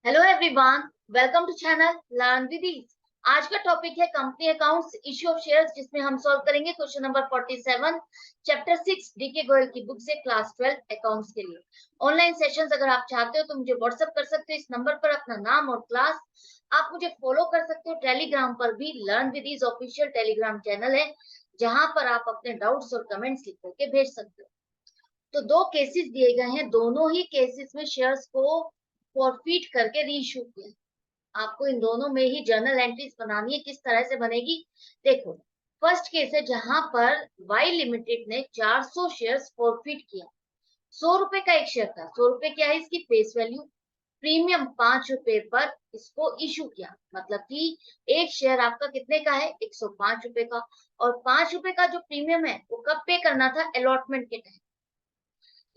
Hello everyone, welcome to channel learn with ease. आज का topic है company accounts, issue of shares, जिसमें हम सॉल्व करेंगे question number 47 chapter 6 D K Goyal की बुक से क्लास 12 अकाउंट्स के लिए। ऑनलाइन सेशंस अगर आप चाहते हो तो मुझे व्हाट्सएप कर सकते हो इस नंबर पर अपना नाम और क्लास। आप मुझे फॉलो कर सकते हो टेलीग्राम पर भी, learn with ease official Telegram channel है जहां पर आप अपने डाउट्स और कमेंट्स लिख करके भेज सकते हो। तो दो केसेस दिए गए हैं, दोनों ही केसेस में शेयर्स को फॉरफिट करके रीइश्यू किया। आपको इन दोनों में ही जर्नल एंट्रीज बनानी है। किस तरह से बनेगी देखो। फर्स्ट केस है जहां पर वाई लिमिटेड ने 400 शेयर्स फॉरफिट किया। 100 रुपए का एक शेयर था, 100 रुपए क्या है इसकी फेस वैल्यू। प्रीमियम 5 रुपए पर इसको इशू किया, मतलब कि एक शेयर आपका कितने का है, 105 रुपए का। और 5 रुपए का जो प्रीमियम है वो कब पे करना था, अलॉटमेंट के टाइम।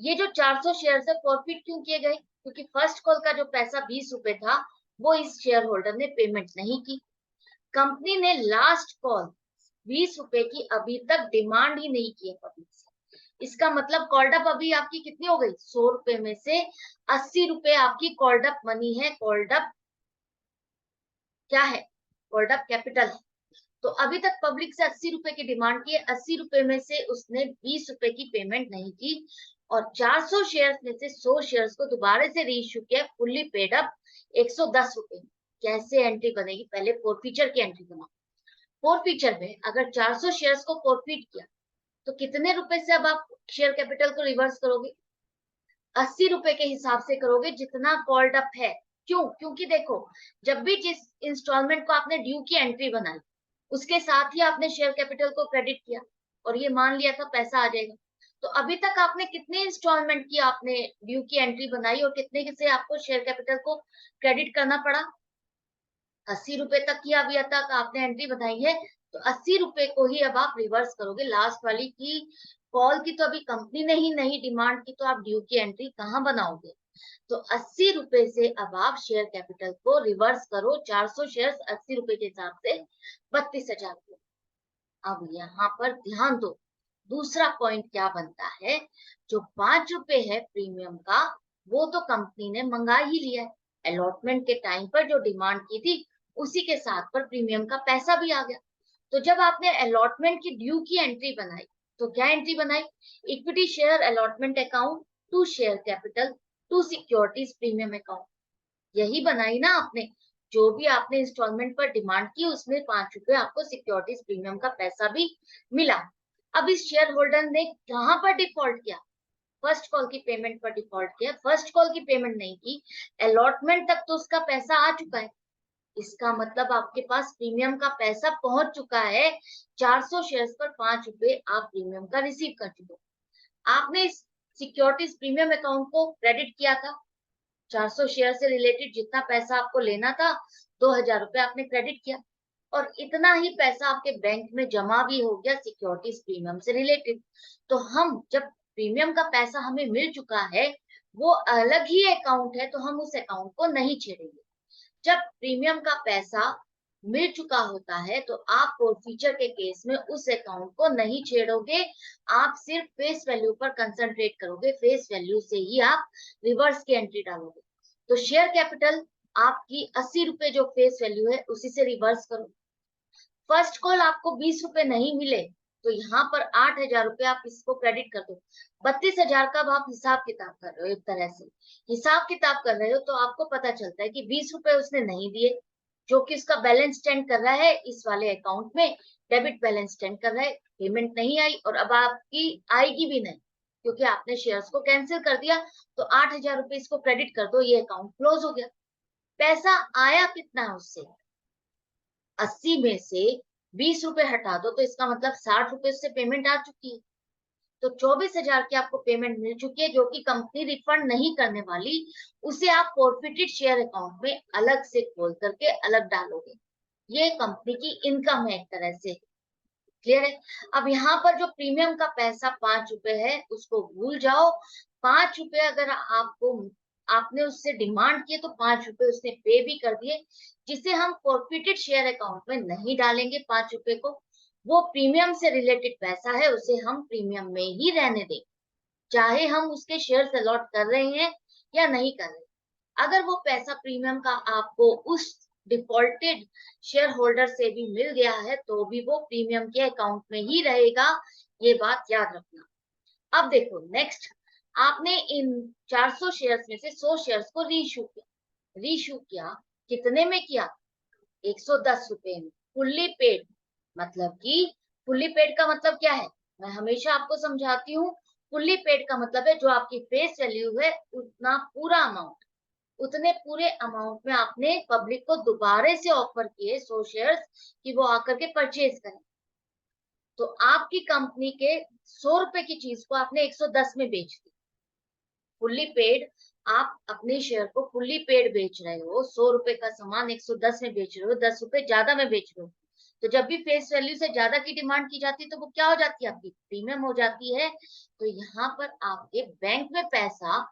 ये जो 400 शेयर है फॉरफिट क्यों किए गए, क्योंकि फर्स्ट कॉल का जो पैसा 20 रुपए था वो इस शेयर होल्डर ने पेमेंट नहीं की। कंपनी ने लास्ट कॉल 20 रुपए की अभी तक डिमांड ही नहीं की है पब्लिक से। इसका मतलब कॉल्ड अप अभी आपकी कितनी हो गई, 100 रुपए में से 80 रुपए आपकी कॉल्ड अप मनी है। कॉल्ड अप क्या है, कॉल्ड अप कैपिटल है। तो अभी तक पब्लिक से 80 रुपए की डिमांड की है, 80 रुपए में से उसने 20 रुपए की पेमेंट नहीं की। और 400 शेयर्स में से 100 शेयर्स को दोबारा से रीइश्यू किया, फुल्ली पेड अप 110 रुपए। कैसे एंट्री बनेगी, पहले फॉरफीचर की एंट्री बनाओ। फॉरफीचर में अगर 400 शेयर्स को फॉरफिट किया तो कितने रुपए से अब आप शेयर कैपिटल को रिवर्स करोगे, 80 रुपए के हिसाब से करोगे जितना कॉल्ड अप है। क्यों, क्योंकि देखो, जब भी जिस इंस्टॉलमेंट को आपने ड्यू की एंट्री बनाई उसके साथ ही आपने शेयर कैपिटल को क्रेडिट किया और ये मान लिया था पैसा आ जाएगा। तो अभी तक आपने कितने इंस्टॉलमेंट की आपने ड्यू की एंट्री बनाई और कितने से आपको शेयर कैपिटल को क्रेडिट करना पड़ा, 80 रुपए तक की अभी तक आपने एंट्री बनाई है। तो 80 रुपए को ही अब आप रिवर्स करोगे। लास्ट वाली की कॉल की तो अभी कंपनी ने ही नहीं डिमांड की, तो आप ड्यू की एंट्री कहाँ बनाओगे। तो 80 रुपए से अब आप शेयर कैपिटल को रिवर्स करो, 400 शेयर 80 रुपए के हिसाब से 32,000 रुपए। अब यहाँ पर ध्यान दो, दूसरा पॉइंट क्या बनता है, जो 5 रुपए है प्रीमियम का वो तो कंपनी ने मंगा ही लिया है। अलॉटमेंट के टाइम पर जो डिमांड की थी उसी के साथ पर प्रीमियम का पैसा भी आ गया। तो जब आपने अलॉटमेंट की ड्यू की एंट्री बनाई तो क्या एंट्री बनाई, equity share allotment account to share capital to securities premium account, यही बनाई ना आपने। जो भी आपने इंस्टॉलमेंट पर डिमांड की उसमें 5 रुपए आपको सिक्योरिटीज प्रीमियम का पैसा भी मिला। अब इस शेयर होल्डर ने कहां पर डिफॉल्ट किया, फर्स्ट कॉल की पेमेंट पर डिफॉल्ट किया। फर्स्ट कॉल की पेमेंट नहीं की, अलॉटमेंट तक तो उसका पैसा आ चुका है। इसका मतलब आपके पास प्रीमियम का पैसा पहुंच चुका है। 400 शेयर्स पर 5 रुपए आप प्रीमियम का रिसीव कर चुके हो। आपने इस सिक्योरिटीज प्रीमियम अकाउंट को क्रेडिट किया था, 400 शेयर से रिलेटेड जितना पैसा आपको लेना था 2,000 रुपए आपने क्रेडिट किया। और इतना ही पैसा आपके बैंक में जमा भी हो गया सिक्योरिटीज प्रीमियम से रिलेटेड। तो हम जब प्रीमियम का पैसा हमें मिल चुका है, वो अलग ही अकाउंट है, तो हम उस अकाउंट को नहीं छेड़ेंगे। जब प्रीमियम का पैसा मिल चुका होता है तो आप फॉरफीचर के केस में उस अकाउंट को नहीं छेड़ोगे। आप सिर्फ फेस वैल्यू पर कंसंट्रेट करोगे, फेस वैल्यू से ही आप रिवर्स की एंट्री डालोगे। तो शेयर कैपिटल आपकी 80 रुपए जो फेस वैल्यू है उसी से रिवर्स करो। फर्स्ट कॉल आपको 20 रुपए नहीं मिले तो यहाँ पर 8,000 रुपए आप इसको क्रेडिट कर दो। 32,000 का आप हिसाब किताब कर रहे हो, एक तरह से हिसाब किताब कर रहे हो। तो आपको पता चलता है कि 20 रुपए उसने नहीं दिए, जो कि उसका बैलेंस स्टैंड कर रहा है इस वाले अकाउंट में, डेबिट बैलेंस स्टैंड कर रहा है। पेमेंट नहीं आई और अब आपकी आएगी भी नहीं क्योंकि आपने शेयर्स को कैंसिल कर दिया। तो 8,000 रुपए इसको क्रेडिट कर दो, ये अकाउंट क्लोज हो गया। पैसा आया कितना है उससे, 80 में से 20 रुपए हटा दो तो इसका मतलब 60 रुपए से पेमेंट आ चुकी है। तो 24,000 की आपको पेमेंट मिल चुकी है, जो कि कंपनी रिफंड नहीं करने वाली। उसे आप फॉरफिटेड शेयर अकाउंट में अलग से खोल करके अलग डालोगे। ये कंपनी की इनकम है एक तरह से। क्लियर है। अब यहाँ पर जो प्रीमियम का पैसा 5 रुपए है उसको भूल जाओ। 5 रुपए अगर आपको आपने उससे डिमांड किए तो 5 रुपए उसने पे भी कर दिए, जिसे हम फॉरफिटेड शेयर अकाउंट में नहीं डालेंगे। 5 रुपए को, वो प्रीमियम से रिलेटेड पैसा है, उसे हम प्रीमियम में ही रहने दें, चाहे हम उसके शेयर अलॉट कर रहे हैं या नहीं कर रहे। अगर वो पैसा प्रीमियम का आपको उस डिफॉल्टेड शेयर होल्डर से भी मिल गया है तो भी वो प्रीमियम के अकाउंट में ही रहेगा, ये बात याद रखना। अब देखो नेक्स्ट, आपने इन 400 शेयर्स में से 100 शेयर्स को रीइश्यू किया। रीइश्यू किया कितने में किया? 110 रुपए में, फुल्ली पेड। मतलब कि फुल्ली पेड का मतलब क्या है, मैं हमेशा आपको समझाती हूँ। फुल्ली पेड का मतलब है जो आपकी फेस वैल्यू है उतना पूरा अमाउंट, उतने पूरे अमाउंट में आपने पब्लिक को दोबारा से ऑफर किए 100 शेयर्स कि वो आकर के परचेज करें। तो आपकी कंपनी के 100 रुपए की चीज को आपने 110 में बेच दी। फुल्ली पेड, आप अपने शेयर को फुल्ली पेड बेच रहे हो, 100 रुपए का सामान 110 में बेच रहे हो, 10 रुपए ज्यादा में बेच रहे हो। तो जब भी फेस वैल्यू से ज्यादा की डिमांड की जाती है तो वो क्या हो जाती है, आपकी प्रीमियम हो जाती है। तो यहाँ पर आपके बैंक में पैसा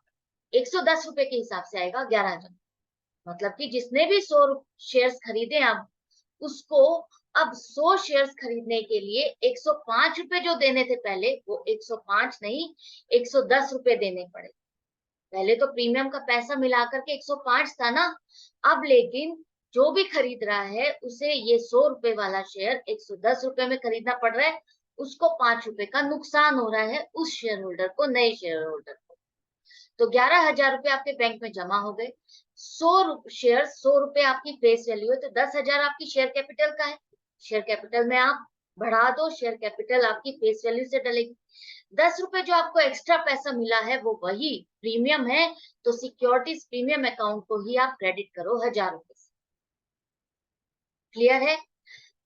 110 रुपए के हिसाब से आएगा 11,000। मतलब कि जिसने भी 100 शेयर्स खरीदे आप, उसको अब 100 शेयर्स खरीदने के लिए 105 रुपए जो देने थे पहले, वो 105 नहीं 110 रुपए देने पड़े। पहले तो प्रीमियम का पैसा मिलाकर के 105 था ना, अब लेकिन जो भी खरीद रहा है उसे ये 100 रुपए वाला शेयर 110 रुपए में खरीदना पड़ रहा है। उसको 5 रुपए का नुकसान हो रहा है, उस शेयर होल्डर को, नए शेयर होल्डर को। तो 11,000 रुपए आपके बैंक में जमा हो गए। 100 शेयर 100 रुपए आपकी फेस वैल्यू है, तो 10,000 आपकी शेयर कैपिटल का है। शेयर कैपिटल में आप बढ़ा दो, शेयर कैपिटल आपकी फेस वैल्यू से डलेगी। 10 रुपए जो आपको एक्स्ट्रा पैसा मिला है वो वही प्रीमियम है, तो सिक्योरिटीज प्रीमियम अकाउंट को ही आप क्रेडिट करो 1,000 रुपए से। क्लियर है?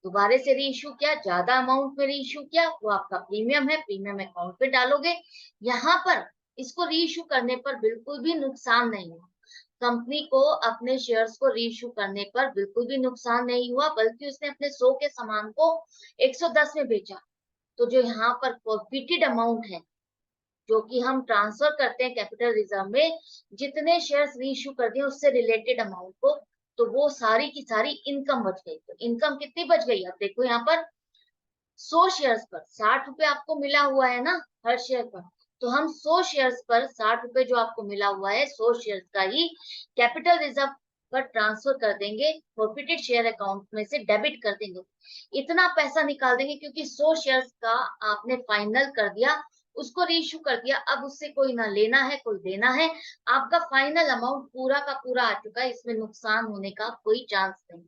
दोबारा से रीइश्यू किया, ज्यादा अमाउंट में रीइश्यू किया, वो आपका प्रीमियम है, प्रीमियम अकाउंट पे डालोगे। यहाँ पर इसको रीइश्यू करने पर बिल्कुल भी नुकसान नहीं हुआ। कंपनी को अपने शेयर्स को रीइश्यू करने पर बिल्कुल भी नुकसान नहीं हुआ, बल्कि उसने अपने 100 के सामान को 110 में बेचा। तो जो यहाँ पर प्रॉफिटेड अमाउंट है, जो कि हम ट्रांसफर करते हैं कैपिटल रिजर्व में, जितने शेयर्स रीइश्यू कर दिए उससे रिलेटेड अमाउंट को, तो वो सारी की सारी इनकम बच गई। तो इनकम कितनी बच गई, आप देखो यहाँ पर 100 शेयर्स पर 60 रुपए आपको मिला हुआ है ना हर शेयर पर। तो हम 100 शेयर्स पर 60 रुपए जो आपको मिला हुआ है, 100 शेयर्स का ही कैपिटल रिजर्व पर ट्रांसफर कर देंगे, प्रॉफिटेड शेयर अकाउंट में से डेबिट कर देंगे। इतना पैसा निकाल देंगे क्योंकि 100 शेयर्स का आपने फाइनल कर दिया, उसको रीइश्यू कर दिया, अब उससे कोई ना लेना है कोई देना है। आपका फाइनल अमाउंट पूरा का पूरा आ चुका है, इसमें नुकसान होने का कोई चांस नहीं।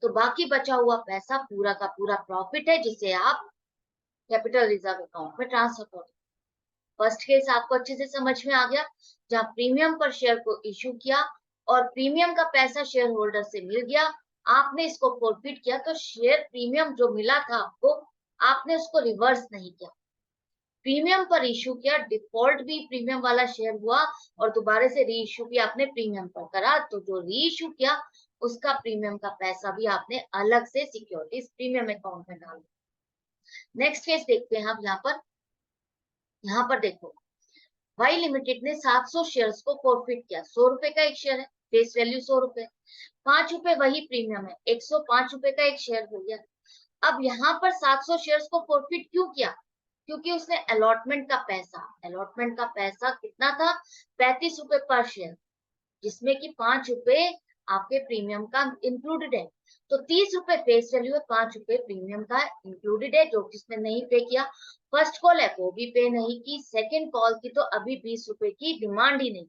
तो बाकी बचा हुआ पैसा पूरा का पूरा प्रॉफिट है, जिसे आप कैपिटल रिजर्व अकाउंट में ट्रांसफर करो। फर्स्ट केस आपको अच्छे से समझ में आ गया, जहां प्रीमियम पर शेयर को इश्यू किया और प्रीमियम का पैसा शेयर होल्डर से मिल गया, आपने इसको फॉरफिट किया, तो शेयर प्रीमियम जो मिला था आपको, आपने उसको रिवर्स नहीं किया, प्रीमियम पर इश्यू किया। डिफॉल्ट भी प्रीमियम वाला शेयर हुआ और दोबारा से री इश्यू भी आपने प्रीमियम पर करा, तो जो री इश्यू किया उसका प्रीमियम का पैसा भी आपने अलग से सिक्योरिटीज प्रीमियम अकाउंट में डाला। नेक्स्ट केस देखते हैं हम यहाँ पर देखो, वाई लिमिटेड ने 700 शेयर्स को फॉरफिट किया। 100 रुपए का एक शेयर है, फेस वैल्यू 100 रुपए, 5 रुपए वही प्रीमियम है, 105 रुपए का एक शेयर हो गया। अब यहाँ पर 700 शेयर्स को फॉरफिट क्यों किया? क्योंकि उसने अलॉटमेंट का पैसा कितना था, 35 रुपए पर शेयर, जिसमें कि 5 रुपए आपके प्रीमियम का इंक्लूडेड है। तो 30 रुपए फेस वैल्यू है, 5 रुपए प्रीमियम का इंक्लूडेड है, जो किसने नहीं पे किया। फर्स्ट कॉल है वो भी पे नहीं की, सेकेंड कॉल की तो अभी 20 रुपए की डिमांड ही नहीं।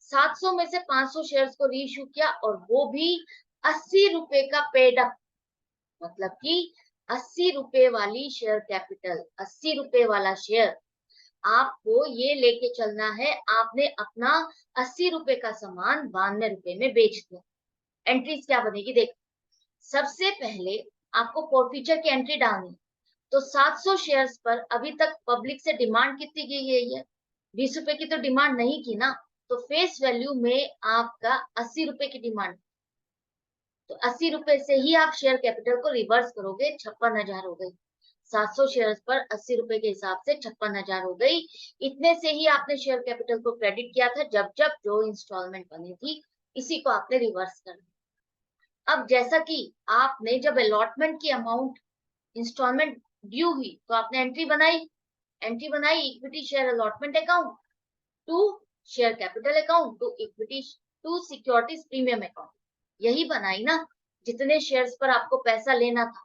700 में से 500 शेयर्स को रीइश्यू किया और वो भी 80 रुपए का पेड अप। मतलब कि 80 रुपए वाली शेयर कैपिटल, 80 रुपए वाला शेयर आपको ये लेके चलना है। आपने अपना 80 रुपए का सामान 92 रुपए में बेच दिया। एंट्रीज क्या बनेगी, देख, सबसे पहले आपको फॉरफीचर की एंट्री डालनी है। तो 700 शेयर्स पर अभी तक पब्लिक से डिमांड कितनी की गई है, 20 रुपए की तो डिमांड नहीं की ना, तो फेस वैल्यू में आपका 80 रुपए की डिमांड। तो 80 रुपए से ही आप शेयर कैपिटल को रिवर्स करोगे, 56,000 हो गई। 700 शेयर्स पर 80 रुपए के हिसाब से 56,000 हो गई। इतने से ही आपने शेयर कैपिटल को क्रेडिट किया था, जब जब जो इंस्टॉलमेंट बनी थी, इसी को आपने रिवर्स कर दिया। अब जैसा कि आपने जब अलॉटमेंट की अमाउंट इंस्टॉलमेंट ड्यू हुई तो आपने एंट्री बनाई, equity share allotment account to share capital account to equity to securities premium account, यही बनाई ना जितने शेयर्स पर आपको पैसा लेना था।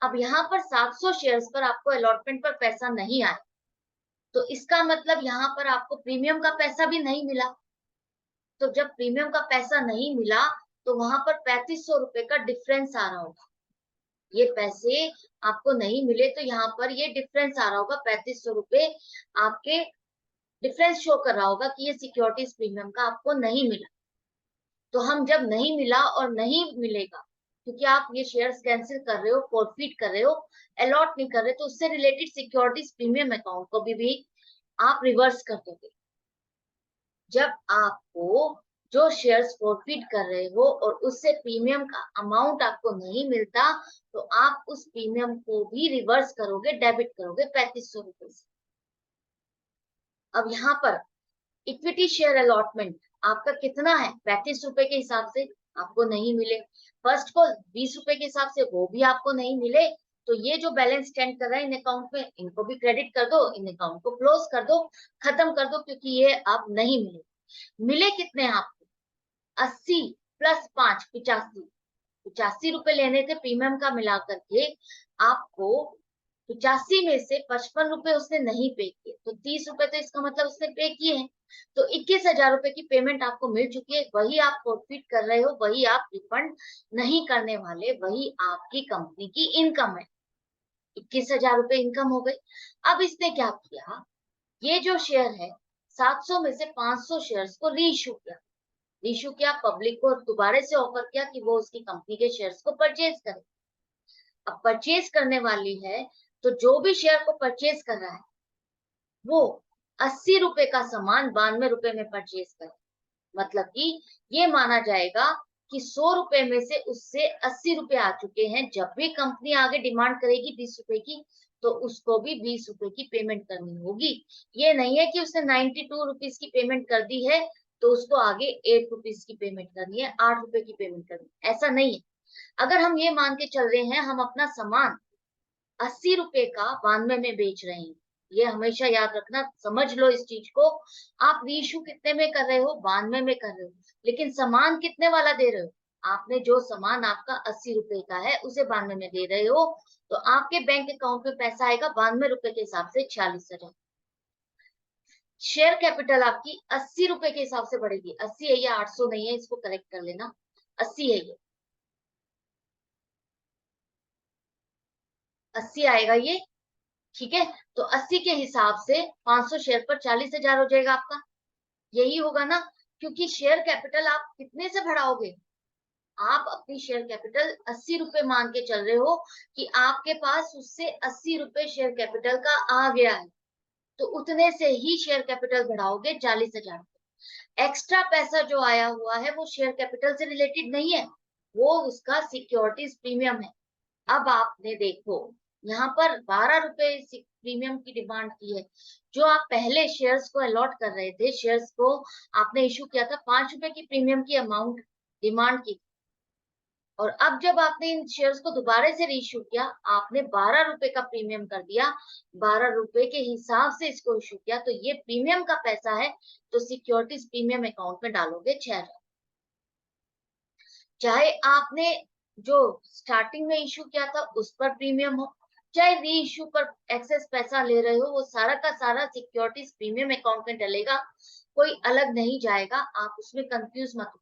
अब यहाँ पर 700 शेयर्स पर आपको अलॉटमेंट पर पैसा नहीं आया, तो इसका मतलब यहाँ पर आपको प्रीमियम का पैसा भी नहीं मिला। तो जब प्रीमियम का पैसा नहीं मिला तो वहां पर 3500 रुपए का डिफरेंस आ रहा होगा। ये पैसे आपको नहीं मिले तो यहाँ पर ये डिफरेंस आ रहा होगा, 3500 रुपए आपके डिफरेंस शो कर रहा होगा कि ये सिक्योरिटीज प्रीमियम का आपको नहीं मिला। तो हम जब नहीं मिला और नहीं मिलेगा, क्योंकि आप ये शेयर्स कैंसिल कर रहे हो, फॉरफिट कर रहे हो, अलॉट नहीं कर रहे, तो उससे रिलेटेड सिक्योरिटीज प्रीमियम अकाउंट को भी आप रिवर्स कर दोगे। जब आपको जो शेयर्स फॉरफिट कर रहे हो और उससे प्रीमियम का अमाउंट आपको नहीं मिलता, तो आप उस प्रीमियम को भी रिवर्स करोगे, डेबिट करोगे 3500 रुपए से। अब यहाँ पर इक्विटी शेयर अलॉटमेंट आपका कितना है, 35 रुपए के हिसाब से आपको नहीं मिले। फर्स्ट को 20 रुपए के हिसाब से वो भी आपको नहीं मिले, तो ये जो बैलेंस स्टैंड कर रहा है इन अकाउंट में, इनको भी क्रेडिट कर दो, इन अकाउंट को क्लोज कर दो, खत्म कर दो, क्योंकि ये अब नहीं मिले। मिले कितने आपको, 80 प्लस 5 85, 85 रुपए लेने थे प्रीमियम का मिला करके, आपको 85 में से 55 रुपए उसने नहीं पे किए, तो 30 रुपए तो इसका मतलब उसने पे किए हैं। तो 21,000 रुपए की पेमेंट आपको मिल चुकी है, वही आप फॉरफिट कर रहे हो, वही आप रिफंड नहीं करने वाले, वही आपकी कंपनी की इनकम है। 21,000 रुपए इनकम हो गई। अब इसने क्या किया, ये जो शेयर है 700 में से 500 शेयर्स को रीइश्यू किया। रीइश्यू किया, पब्लिक को दोबारा से ऑफर किया कि वो उसकी कंपनी के शेयर्स को परचेज करे। अब परचेज करने वाली है, तो जो भी शेयर को परचेज कर रहा है वो 80 रुपए का सामान 92 रुपए में परचेज करे। मतलब कि ये माना जाएगा कि 100 रुपए में से उससे 80 रुपए आ चुके हैं। जब भी कंपनी आगे डिमांड करेगी 20 रुपए की, तो उसको भी 20 रुपए की पेमेंट करनी होगी। ये नहीं है कि उसने 92 रुपीज की पेमेंट कर दी है तो उसको आगे 8 रुपीज की पेमेंट करनी है, 8 रुपए की पेमेंट करनी है, ऐसा नहीं है। अगर हम ये मान के चल रहे हैं हम अपना सामान 80 रुपए का 92 में बेच रहे हैं, ये हमेशा याद रखना, समझ लो इस चीज को। आप रीइश्यू कितने में कर रहे हो, 92 में कर रहे हो, लेकिन सामान कितने वाला दे रहे हो, आपने जो सामान आपका 80 रुपए का है उसे 92 में दे रहे हो, तो आपके बैंक अकाउंट में पैसा आएगा 92 रुपए के हिसाब से 46,000। शेयर कैपिटल आपकी 80 रुपए के हिसाब से बढ़ेगी, 80 है या 800 नहीं है, इसको करेक्ट कर लेना, 80 है ये, 80 आएगा ये, ठीक है। तो 80 के हिसाब से 500 शेयर पर 40,000 हो जाएगा आपका, यही होगा ना, क्योंकि शेयर कैपिटल आप कितने से बढ़ाओगे, आप अपनी शेयर कैपिटल 80 रुपए मान के चल रहे हो कि आपके पास उससे 80 रुपए शेयर कैपिटल का आ गया है, तो उतने से ही शेयर कैपिटल बढ़ाओगे 40,000। एक्स्ट्रा पैसा जो आया हुआ है वो शेयर कैपिटल से रिलेटेड नहीं है, वो उसका सिक्योरिटीज प्रीमियम है। अब आपने देखो यहाँ पर 12 रुपए प्रीमियम की डिमांड की है, जो आप पहले शेयर्स को अलॉट कर रहे थे, शेयर्स को आपने इशू किया था 5 रुपए की प्रीमियम की अमाउंट डिमांड की, और अब जब आपने इन शेयर्स को दोबारा से रीइश्यू किया, आपने 12 रुपए का प्रीमियम कर दिया, 12 रुपए के हिसाब से इसको इशू किया, तो ये प्रीमियम का पैसा है, तो सिक्योरिटीज प्रीमियम अकाउंट में डालोगे 6,000। चाहे आपने जो स्टार्टिंग में इशू किया था उस पर प्रीमियम हो, चाहे री इशू पर एक्सेस पैसा ले रहे हो, वो सारा का सारा सिक्योरिटीज प्रीमियम अकाउंट में डलेगा, कोई अलग नहीं जाएगा, आप उसमें कंफ्यूज मत हो।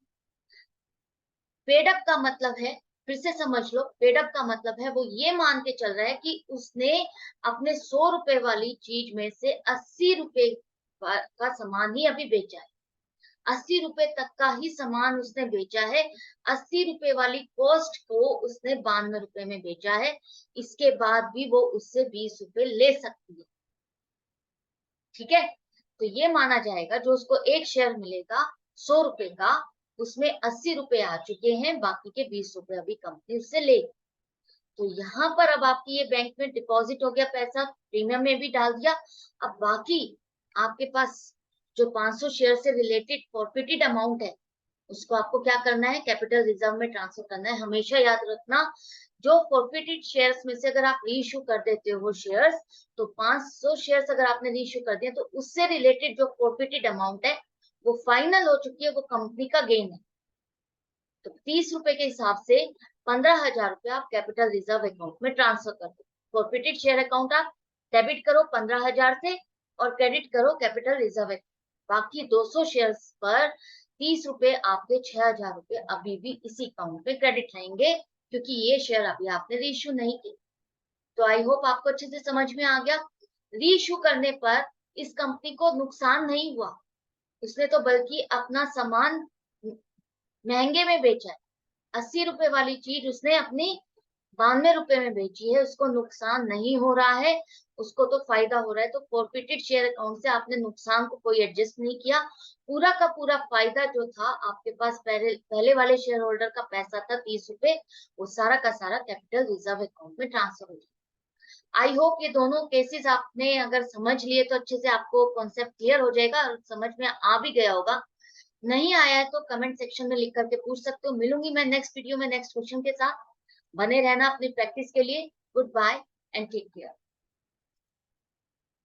पेड अप का मतलब है, फिर से समझ लो, पेड अप का मतलब है वो ये मान के चल रहा है कि उसने अपने 100 रुपए वाली चीज में से 80 रुपए का सामान ही अभी बेचा है, 80 रुपए तक का ही सामान उसने बेचा है, 80 रुपए वाली कॉस्ट को उसने 92 रुपए में बेचा है, इसके बाद भी वो उससे 20 रुपए ले सकती है, ठीक है। तो ये माना जाएगा जो उसको एक शेयर मिलेगा 100 रुपए का, उसमें 80 रुपए आ चुके हैं, बाकी के 20 रुपए अभी कंपनी उससे ले। तो यहाँ पर अब आपकी ये बैंक में डिपॉजिट हो गया पैसा, प्रीमियम में भी डाल दिया, अब बाकी आपके पास जो 500 शेयर से रिलेटेड फॉरफिटेड अमाउंट है उसको आपको क्या करना है, कैपिटल रिजर्व में ट्रांसफर करना है। हमेशा याद रखना, जो फॉरफिटेड शेयर्स में से अगर आप रीइश्यू कर देते हो शेयर्स, तो 500 शेयर्स अगर आपने रीइश्यू कर दिए, तो उससे रिलेटेड जो फॉरफिटेड अमाउंट है वो फाइनल हो चुकी है, वो कंपनी का गेन है। तो 30 रुपए के हिसाब से 15,000 रुपए आप कैपिटल रिजर्व अकाउंट में ट्रांसफर कर दो। फॉरफिटेड शेयर अकाउंट आप डेबिट करो 15,000 से और क्रेडिट करो कैपिटल रिजर्व अकाउंट। बाकी 200 शेयर्स पर 30 रुपए आपके 6,000 रुपए अभी भी इसी अकाउंट में क्रेडिट आएंगे, क्योंकि ये शेयर अभी आपने रीइश्यू नहीं की। तो आई होप आपको अच्छे से समझ में आ गया। रीइश्यू करने पर इस कंपनी को नुकसान नहीं हुआ, उसने तो बल्कि अपना सामान महंगे में बेचा है। 80 रुपए वाली चीज उसने अपनी 92 रुपए में बेची है, उसको नुकसान नहीं हो रहा है, उसको तो फायदा हो रहा है। तो फॉरफिटेड शेयर अकाउंट से आपने नुकसान को कोई एडजस्ट नहीं किया, पूरा का पूरा फायदा जो था आपके पास पहले वाले शेयर होल्डर का पैसा था 30 रुपए, वो सारा का सारा कैपिटल रिजर्व अकाउंट में ट्रांसफर हो गया। आई होप ये दोनों केसेस आपने अगर समझ लिए तो अच्छे से आपको कॉन्सेप्ट क्लियर हो जाएगा और समझ में आ भी गया होगा। नहीं आया है तो कमेंट सेक्शन में लिख करके पूछ सकते हो। मिलूंगी मैं नेक्स्ट वीडियो में नेक्स्ट क्वेश्चन के साथ। बने रहना अपनी प्रैक्टिस के लिए। Good bye and take care.